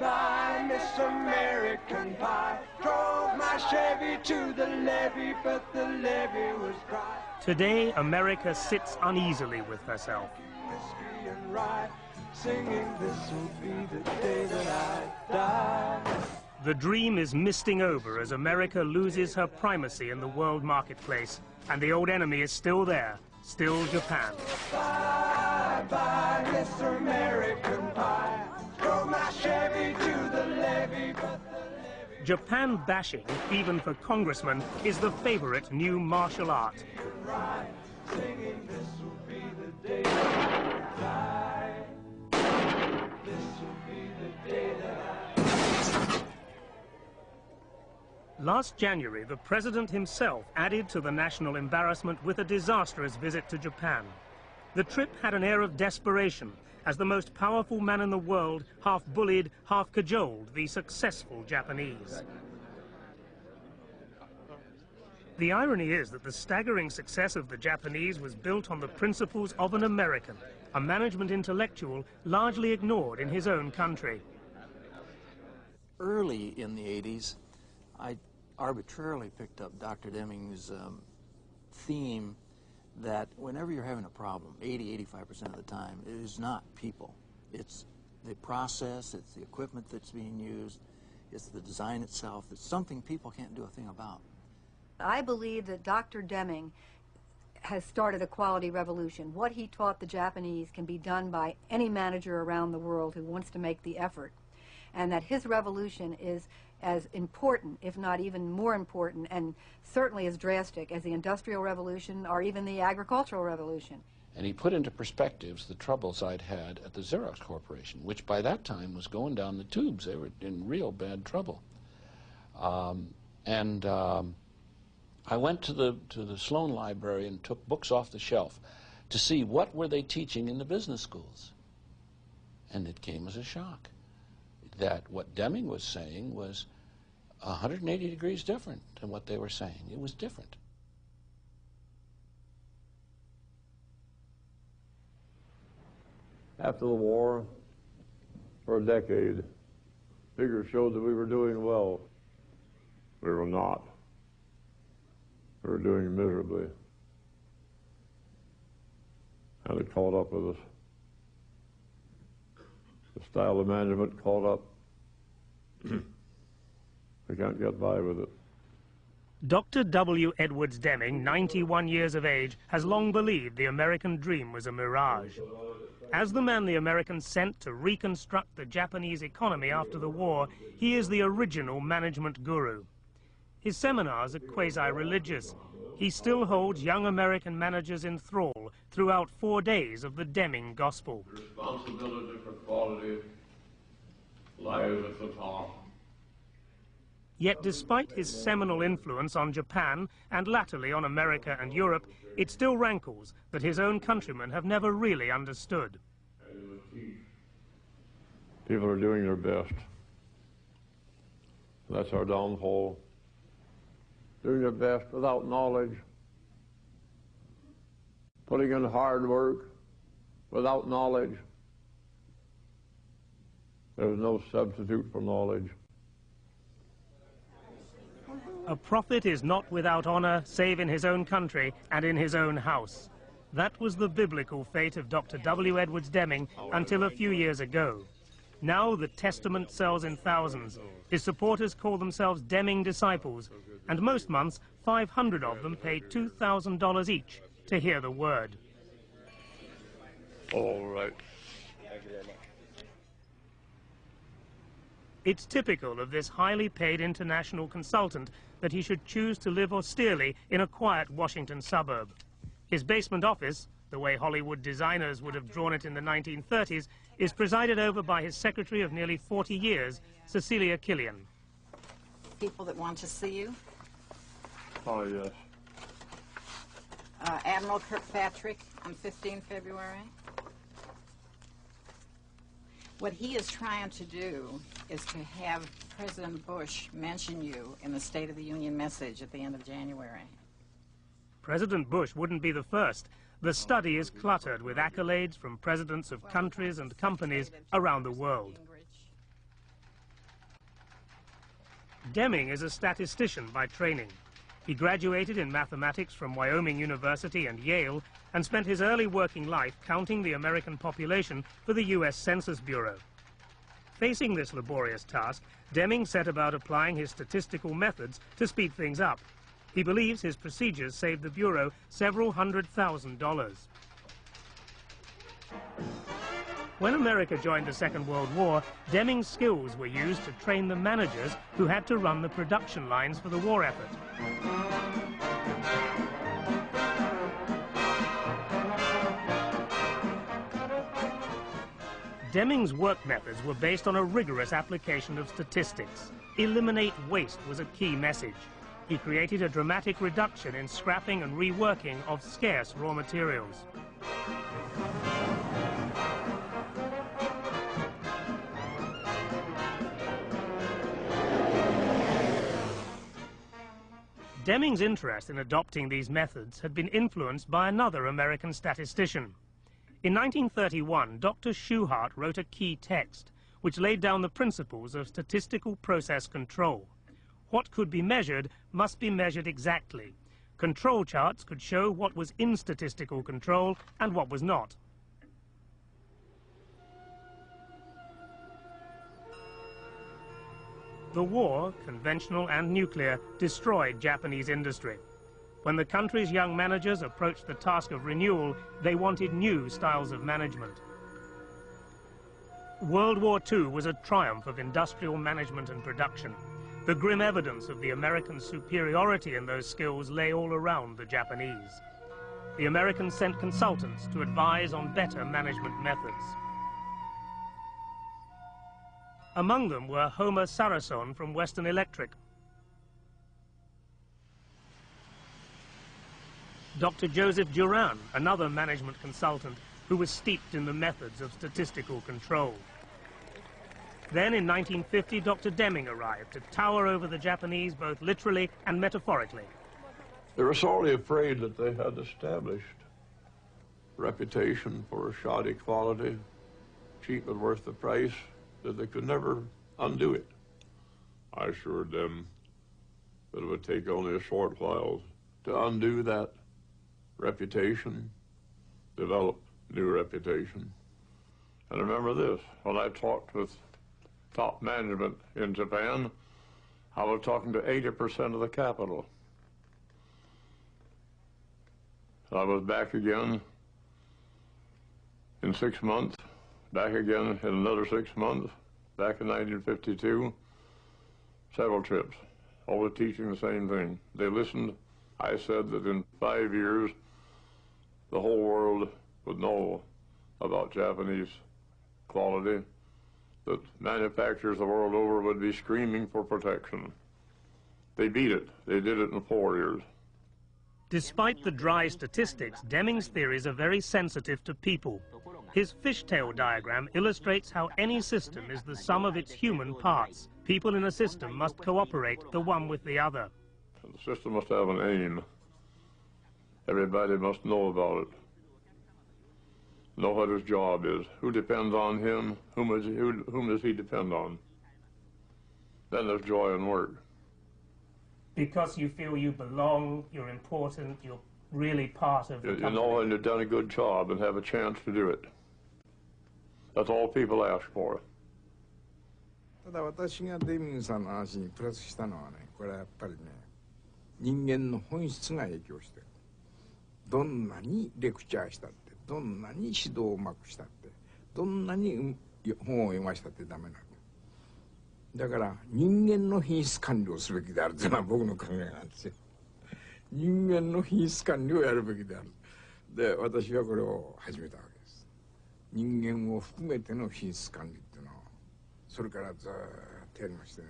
Bye, Miss American Pie. Drove my Chevy to the levee, but the levee was dry. Today, America sits uneasily with herself. Whiskey and rye, singing, this will be the day that I die. The dream is misting over as America loses her primacy in the world marketplace, and the old enemy is still there, still Japan. Bye, bye, Miss American Pie. Drove my Chevy to the levee, but the levee... Japan bashing, even for congressmen, is the favorite new martial art. Singing, this will be the day that I die. This will be the day that I... Last January, the president himself added to the national embarrassment with a disastrous visit to Japan. The trip had an air of desperation, as the most powerful man in the world half bullied, half cajoled the successful Japanese. The irony is that the staggering success of the Japanese was built on the principles of an American, a management intellectual largely ignored in his own country. Early in the 80s, I arbitrarily picked up Dr. Deming's theme that whenever you're having a problem, 80–85% of the time, it is not people. It's the process, it's the equipment that's being used, it's the design itself. It's something people can't do a thing about. I believe that Dr. Deming has started a quality revolution. What he taught the Japanese can be done by any manager around the world who wants to make the effort, and that his revolution is as important, if not even more important, and certainly as drastic as the Industrial Revolution or even the Agricultural Revolution. And he put into perspectives the troubles I'd had at the Xerox Corporation, which by that time was going down the tubes. They were in real bad trouble. I went to the Sloan Library and took books off the shelf to see what were they teaching in the business schools. And it came as a shock that what Deming was saying was 180 degrees different than what they were saying. It was different. After the war, for a decade, figures showed that we were doing well. We were not. We were doing miserably. And it caught up with us. The style of management caught up. We can't get by with it. Dr. W. Edwards Deming, 91 years of age, has long believed the American dream was a mirage. As the man the Americans sent to reconstruct the Japanese economy after the war, he is the original management guru. His seminars are quasi-religious. He still holds young American managers in thrall throughout 4 days of the Deming gospel. The responsibility for quality lies at the top. Yet despite his seminal influence on Japan and latterly on America and Europe, it still rankles that his own countrymen have never really understood. People are doing their best. That's our downfall. Doing their best without knowledge. Putting in hard work without knowledge. There's no substitute for knowledge. A prophet is not without honor save in his own country and in his own house. That was the biblical fate of Dr. W. Edwards Deming until a few years ago. Now the testament sells in thousands. His supporters call themselves Deming disciples, and most months 500 of them pay $2,000 each to hear the word. All right. It's typical of this highly paid international consultant that he should choose to live austerely in a quiet Washington suburb. His basement office, the way Hollywood designers would have drawn it in the 1930s, is presided over by his secretary of nearly 40 years, Cecilia Killian. People that want to see you. Oh, yes. Admiral Kirkpatrick on 15 February. What he is trying to do is to have President Bush mention you in the State of the Union message at the end of January. President Bush wouldn't be the first. The study is cluttered with accolades from presidents of countries and companies around the world. Deming is a statistician by training. He graduated in mathematics from Wyoming University and Yale and spent his early working life counting the American population for the U.S. Census Bureau. Facing this laborious task, Deming set about applying his statistical methods to speed things up. He believes his procedures saved the Bureau several $100,000. When America joined the Second World War, Deming's skills were used to train the managers who had to run the production lines for the war effort. Deming's work methods were based on a rigorous application of statistics. Eliminate waste was a key message. He created a dramatic reduction in scrapping and reworking of scarce raw materials. Deming's interest in adopting these methods had been influenced by another American statistician. In 1931, Dr. Schuhart wrote a key text which laid down the principles of statistical process control. What could be measured must be measured exactly. Control charts could show what was in statistical control and what was not. The war, conventional and nuclear, destroyed Japanese industry. When the country's young managers approached the task of renewal, they wanted new styles of management. World War II was a triumph of industrial management and production. The grim evidence of the American superiority in those skills lay all around the Japanese. The Americans sent consultants to advise on better management methods. Among them were Homer Sarason from Western Electric, Dr. Joseph Duran, another management consultant who was steeped in the methods of statistical control. Then in 1950, Dr. Deming arrived to tower over the Japanese both literally and metaphorically. They were sorely afraid that they had established reputation for shoddy quality, cheap and worth the price, that they could never undo it. I assured them that it would take only a short while to undo that reputation, develop new reputation. And remember this, when I talked with top management in Japan, I was talking to 80% of the capital. I was back again in 6 months, back again in another 6 months, back in 1952, several trips, always teaching the same thing. They listened. I said that in 5 years, the whole world would know about Japanese quality, that manufacturers the world over would be screaming for protection. They beat it. They did it in 4 years. Despite the dry statistics, Deming's theories are very sensitive to people. His fishtail diagram illustrates how any system is the sum of its human parts. People in a system must cooperate, the one with the other. The system must have an aim. Everybody must know about it. Know what his job is. Who depends on him? Whom does he depend on? Then there's joy in work. Because you feel you belong, you're important, you're really part of the company. You know, and you've done a good job and have a chance to do it. That's all people ask for. ただ私がデミングさんの話にプラスしたのはね、これはやっぱりね、人間の本質が影響してる。どんなにレクチャーしたって、どんなに指導をうまくしたって、どんなに本を読ましたってダメなんだ。だから人間の品質管理をすべきであるというのは僕の考えなんですよ。人間の品質管理をやるべきである。で、私はこれを始めたわけです。人間を含めての品質管理っていうのをそれからずっとやりましてね。